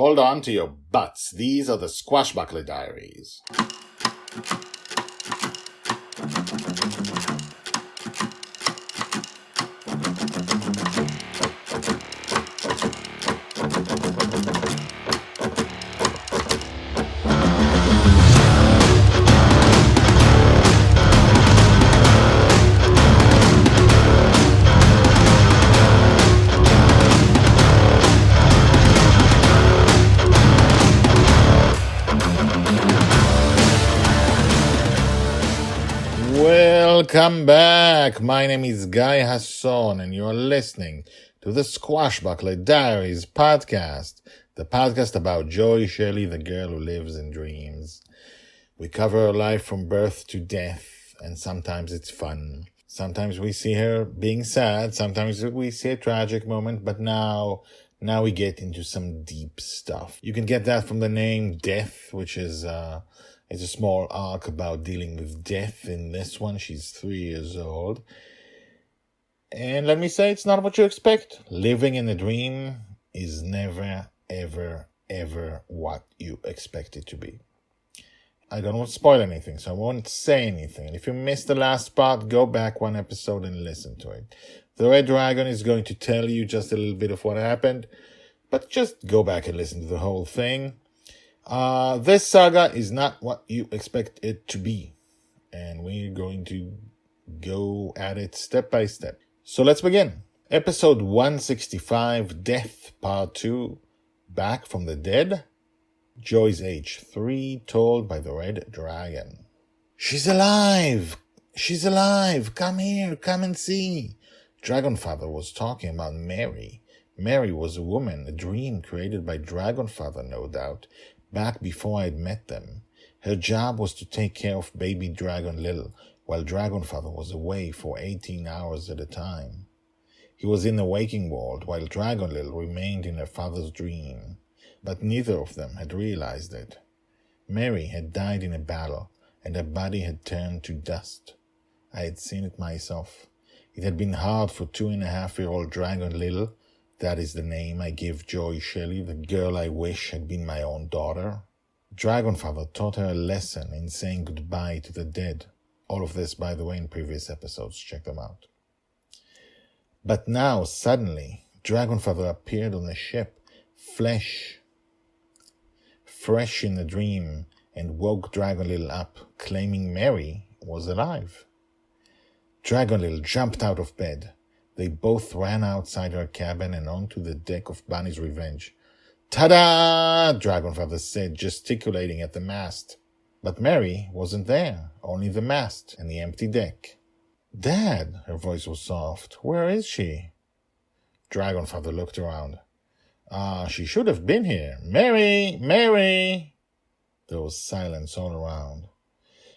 Hold on to your butts. These are the Squashbuckler Diaries. Welcome back. My name is Guy Hasson, and you're listening to the Squashbuckler Diaries podcast, the podcast about Joy, Shelley, the girl who lives in dreams. We cover her life from birth to death, and sometimes it's fun. Sometimes we see her being sad, sometimes we see a tragic moment, but now we get into some deep stuff. You can get that from the name Death, which is it's a small arc about dealing with death. In this one, she's 3 years old. And let me say, it's not what you expect. Living in a dream is never, ever, ever what you expect it to be. I don't want to spoil anything, so I won't say anything. And if you missed the last part, go back one episode and listen to it. The Red Dragon is going to tell you just a little bit of what happened, but just go back and listen to the whole thing. This saga is not what you expect it to be, and we're going to go at it step by step. So let's begin. Episode 165, Death, Part 2, Back from the Dead. Joy's age 3, told by the Red Dragon. She's alive! She's alive! Come here, come and see! Dragonfather was talking about Mary. Mary was a woman, a dream created by Dragonfather, no doubt. Back before I'd met them. Her job was to take care of baby Dragon Little, while Dragonfather was away for 18 hours at a time. He was in the waking world, while Dragon Little remained in her father's dream. But neither of them had realized it. Mary had died in a battle, and her body had turned to dust. I had seen it myself. It had been hard for 2.5-year-old Dragon Little. That is the name I give Joy Shelley, the girl I wish had been my own daughter. Dragonfather taught her a lesson in saying goodbye to the dead. All of this, by the way, in previous episodes. Check them out. But now, suddenly, Dragonfather appeared on the ship, fresh in the dream, and woke Dragon Little up, claiming Mary was alive. Dragon Little jumped out of bed. They both ran outside her cabin and onto the deck of Bonny's Revenge. "Ta-da!" Dragonfather said, gesticulating at the mast. But Mary wasn't there, only the mast and the empty deck. "Dad," her voice was soft, "where is she?" Dragonfather looked around. She should have been here. Mary! Mary!" There was silence all around.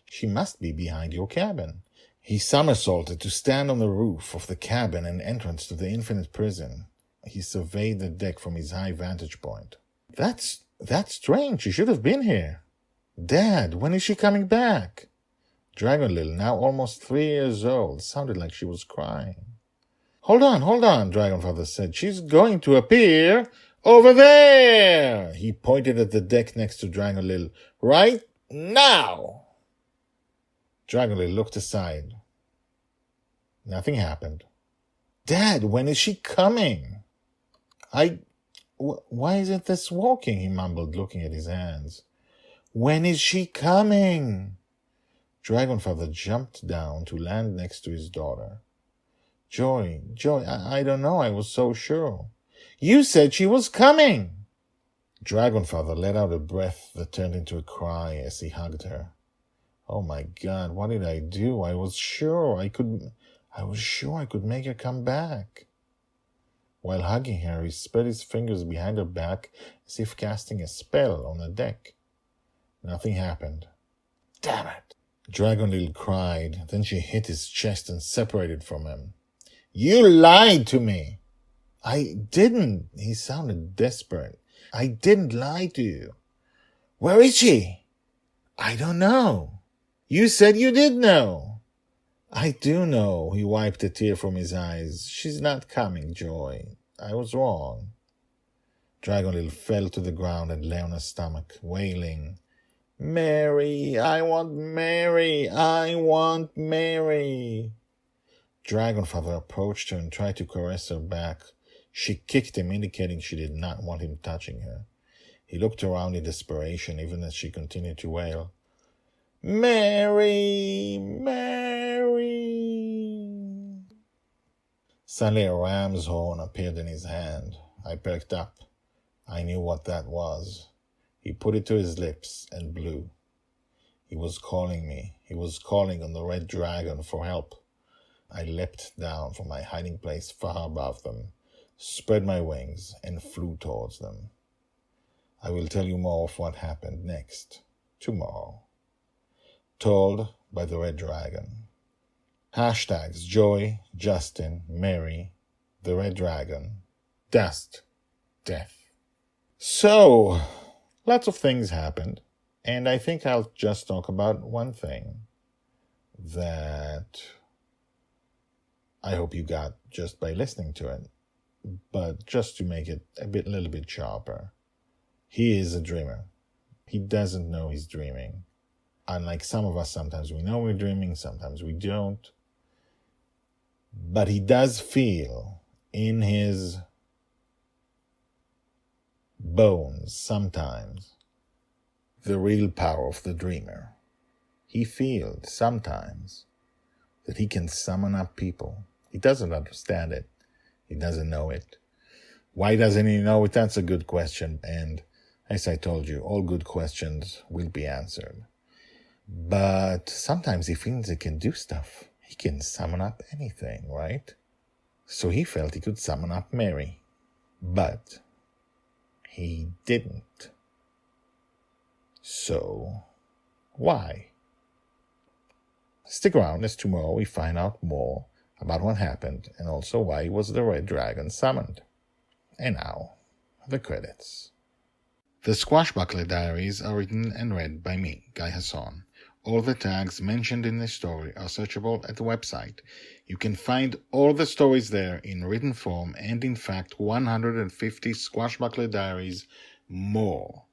"She must be behind your cabin." He somersaulted to stand on the roof of the cabin and entrance to the infinite prison. He surveyed the deck from his high vantage point. That's strange. She should have been here. "Dad, when is she coming back?" Dragon Little, now almost 3 years old, sounded like she was crying. Hold on, Dragonfather said. "She's going to appear over there." He pointed at the deck next to Dragon Little. "Right now." Dragon Little looked aside. Nothing happened. "Dad, when is she coming?" Why isn't this walking?" he mumbled, looking at his hands. "When is she coming?" Dragonfather jumped down to land next to his daughter. Joy, I don't know, I was so sure." "You said she was coming." Dragonfather let out a breath that turned into a cry as he hugged her. "Oh my God, what did I do? I was sure I could make her come back." While hugging her, he spread his fingers behind her back as if casting a spell on the deck. Nothing happened. "Damn it!" Dragon Little cried. Then she hit his chest and separated from him. "You lied to me!" "I didn't." He sounded desperate. "I didn't lie to you." "Where is she?" "I don't know." "You said you did know." "I do know." He wiped a tear from his eyes. "She's not coming, Joy. I was wrong." Dragon fell to the ground and lay on his stomach, wailing, "Mary, I want Mary, I want Mary." Dragonfather approached her and tried to caress her back. She kicked him, indicating she did not want him touching her. He looked around in desperation, even as she continued to wail, "Mary, Mary." Suddenly a ram's horn appeared in his hand. I perked up. I knew what that was. He put it to his lips and blew. He was calling me. He was calling on the red dragon for help. I leapt down from my hiding place far above them, spread my wings, and flew towards them. I will tell you more of what happened next, tomorrow. Told by the red dragon. Hashtags Joy, Justin, Mary, the red dragon, dust, death. So, lots of things happened, and I think I'll just talk about one thing that I hope you got just by listening to it, but just to make it a little bit sharper. He is a dreamer. He doesn't know he's dreaming. Unlike some of us, sometimes we know we're dreaming, sometimes we don't. But he does feel in his bones sometimes the real power of the dreamer. He feels sometimes that he can summon up people. He doesn't understand it. He doesn't know it. Why doesn't he know it? That's a good question. And as I told you, all good questions will be answered. But sometimes he feels he can do stuff. He can summon up anything, right? So he felt he could summon up Mary. But he didn't. So, why? Stick around as tomorrow we find out more about what happened and also why was the red dragon summoned. And now, the credits. The Squashbuckler Diaries are written and read by me, Guy Hasson. All the tags mentioned in this story are searchable at the website. You can find all the stories there in written form and in fact 150 Squashbuckler Diaries more.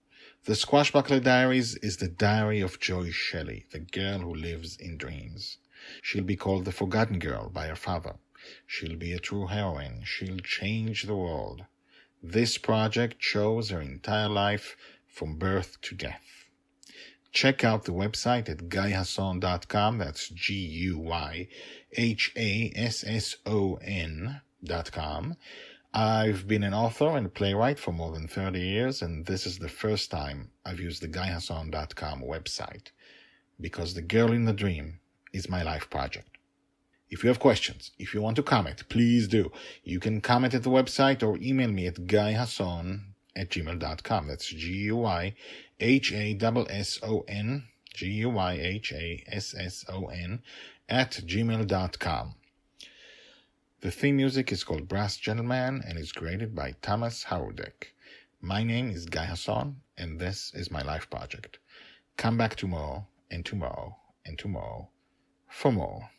The Squashbuckler Diaries is the diary of Joy Shelley, the girl who lives in dreams. She'll be called the Forgotten Girl by her father. She'll be a true heroine. She'll change the world. This project shows her entire life from birth to death. Check out the website at guyhasson.com. That's GUYHASSON.com. I've been an author and a playwright for more than 30 years, and this is the first time I've used the guyhasson.com website, because The Girl in the Dream is my life project. If you have questions, if you want to comment, please do. You can comment at the website or email me at guyhasson@gmail.com. That's GUYHASSON, GUYHASSON @gmail.com. The theme music is called Brass Gentleman and is created by Thomas Howardek. My name is Guy Hasson, and this is my life project. Come back tomorrow, and tomorrow, and tomorrow for more.